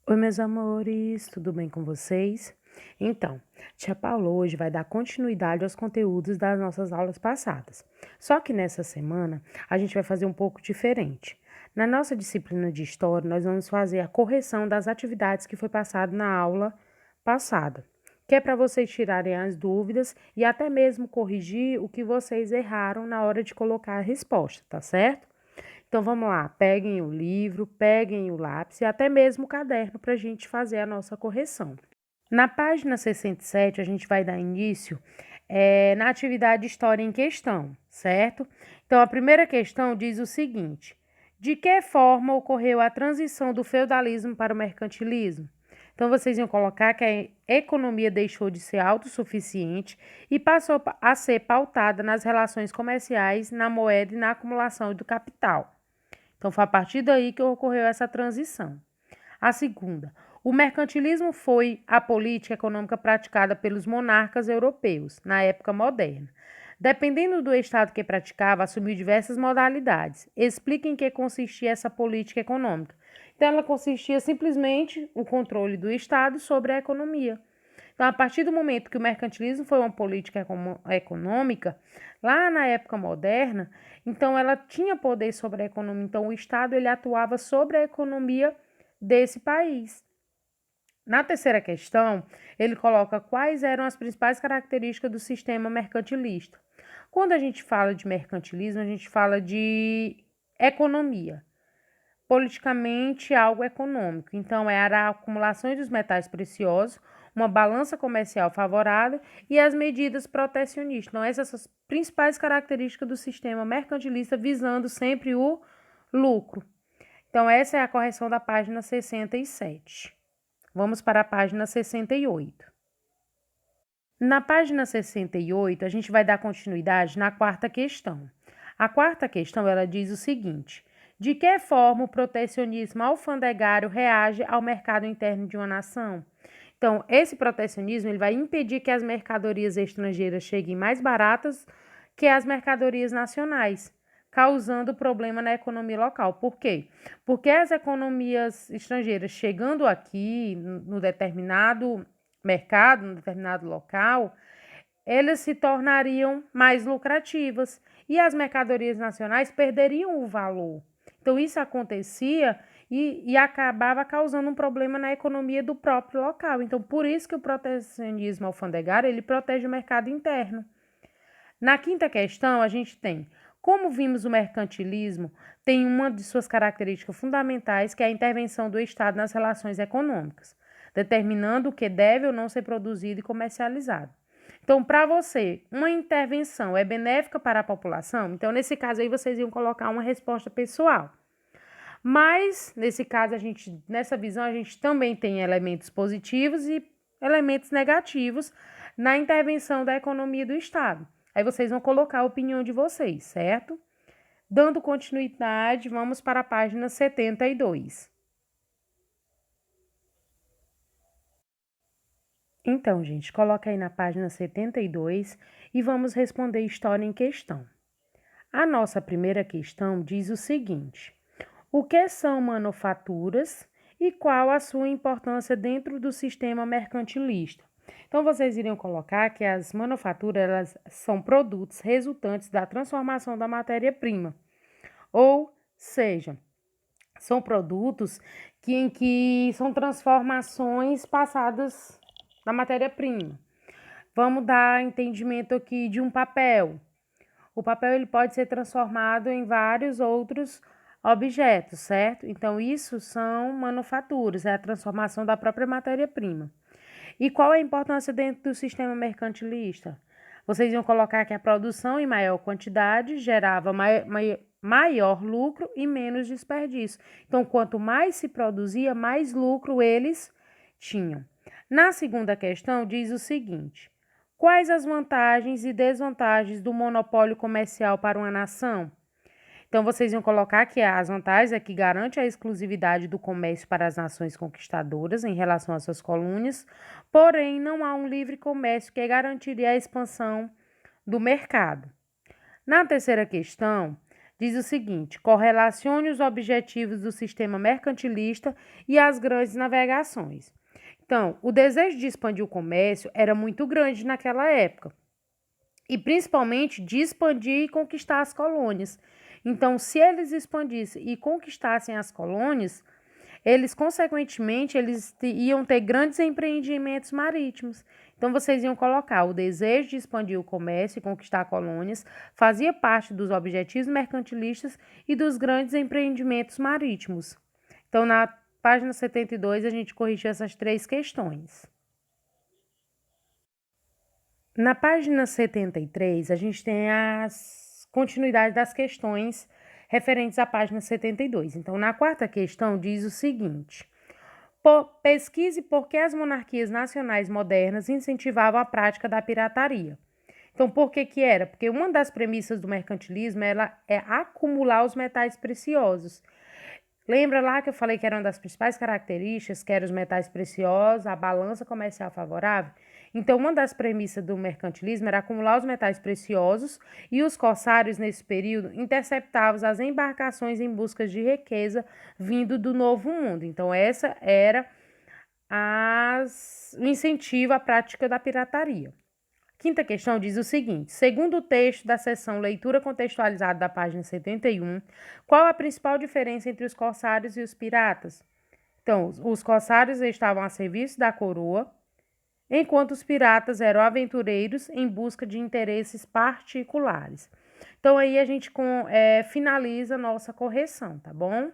Oi, meus amores, tudo bem com vocês? Então, Tia Paula hoje vai dar continuidade aos conteúdos das nossas aulas passadas. Só que nessa semana a gente vai fazer um pouco diferente. Na nossa disciplina de História, nós vamos fazer a correção das atividades que foi passado na aula passada, que é para vocês tirarem as dúvidas e até mesmo corrigir o que vocês erraram na hora de colocar a resposta, tá certo? Então vamos lá, peguem o livro, peguem o lápis e até mesmo o caderno para a gente fazer a nossa correção. Na página 67, a gente vai dar início na atividade História em Questão, certo? Então a primeira questão diz o seguinte: de que forma ocorreu a transição do feudalismo para o mercantilismo? Então vocês iam colocar que a economia deixou de ser autossuficiente e passou a ser pautada nas relações comerciais, na moeda e na acumulação do capital. Então, foi a partir daí que ocorreu essa transição. A segunda, o mercantilismo foi a política econômica praticada pelos monarcas europeus na época moderna. Dependendo do estado que praticava, assumiu diversas modalidades. Explique em que consistia essa política econômica. Então, ela consistia simplesmente o controle do Estado sobre a economia. Então, a partir do momento que o mercantilismo foi uma política econômica, lá na época moderna, então ela tinha poder sobre a economia. Então, o Estado ele atuava sobre a economia desse país. Na terceira questão, ele coloca quais eram as principais características do sistema mercantilista. Quando a gente fala de mercantilismo, a gente fala de economia. Politicamente, algo econômico. Então, era a acumulação dos metais preciosos, uma balança comercial favorável e as medidas protecionistas. Então, essas são as principais características do sistema mercantilista, visando sempre o lucro. Então, essa é a correção da página 67. Vamos para a página 68. Na página 68, a gente vai dar continuidade na quarta questão. A quarta questão, ela diz o seguinte: de que forma o protecionismo alfandegário reage ao mercado interno de uma nação? Então, esse protecionismo ele vai impedir que as mercadorias estrangeiras cheguem mais baratas que as mercadorias nacionais, causando problema na economia local. Por quê? Porque as economias estrangeiras chegando aqui, no determinado mercado, no determinado local, elas se tornariam mais lucrativas e as mercadorias nacionais perderiam o valor. Então, isso acontecia e acabava causando um problema na economia do próprio local. Então, por isso que o protecionismo alfandegário, ele protege o mercado interno. Na quinta questão, a gente tem, como vimos, o mercantilismo tem uma de suas características fundamentais, que é a intervenção do Estado nas relações econômicas, determinando o que deve ou não ser produzido e comercializado. Então, para você, uma intervenção é benéfica para a população? Então, nesse caso aí, vocês iam colocar uma resposta pessoal. Mas, nesse caso, nessa visão, a gente também tem elementos positivos e elementos negativos na intervenção da economia do Estado. Aí vocês vão colocar a opinião de vocês, certo? Dando continuidade, vamos para a página 72. Então, gente, coloca aí na página 72 e vamos responder a história em questão. A nossa primeira questão diz o seguinte: o que são manufaturas e qual a sua importância dentro do sistema mercantilista? Então, vocês iriam colocar que as manufaturas elas são produtos resultantes da transformação da matéria-prima, ou seja, são produtos em que são transformações passadas da matéria-prima. Vamos dar entendimento aqui de um papel. O papel ele pode ser transformado em vários outros objetos, certo? Então, isso são manufaturas, é a transformação da própria matéria-prima. E qual é a importância dentro do sistema mercantilista? Vocês iam colocar que a produção em maior quantidade gerava maior lucro e menos desperdício. Então, quanto mais se produzia, mais lucro eles tinham. Na segunda questão, diz o seguinte: quais as vantagens e desvantagens do monopólio comercial para uma nação? Então, vocês iam colocar que as vantagens é que garante a exclusividade do comércio para as nações conquistadoras em relação às suas colônias, porém, não há um livre comércio que garantiria a expansão do mercado. Na terceira questão, diz o seguinte: correlacione os objetivos do sistema mercantilista e as grandes navegações. Então, o desejo de expandir o comércio era muito grande naquela época, e principalmente de expandir e conquistar as colônias. Então, se eles expandissem e conquistassem as colônias, eles, consequentemente, iam ter grandes empreendimentos marítimos. Então, vocês iam colocar o desejo de expandir o comércio e conquistar colônias, fazia parte dos objetivos mercantilistas e dos grandes empreendimentos marítimos. Então, na página 72, a gente corrigiu essas 3 questões. Na página 73, a gente tem as continuidades das questões referentes à página 72. Então, na 4ª questão, diz o seguinte: pesquise por que as monarquias nacionais modernas incentivavam a prática da pirataria. Então, por que que era? Porque uma das premissas do mercantilismo é acumular os metais preciosos. Lembra lá que eu falei que era uma das principais características, que eram os metais preciosos, a balança comercial favorável? Então, uma das premissas do mercantilismo era acumular os metais preciosos, e os corsários, nesse período, interceptavam as embarcações em busca de riqueza vindo do Novo Mundo. Então, essa era o incentivo à prática da pirataria. 5ª questão diz o seguinte: segundo o texto da seção Leitura Contextualizada da página 71, qual a principal diferença entre os corsários e os piratas? Então, os corsários estavam a serviço da coroa, enquanto os piratas eram aventureiros em busca de interesses particulares. Então, aí a gente finaliza a nossa correção, tá bom?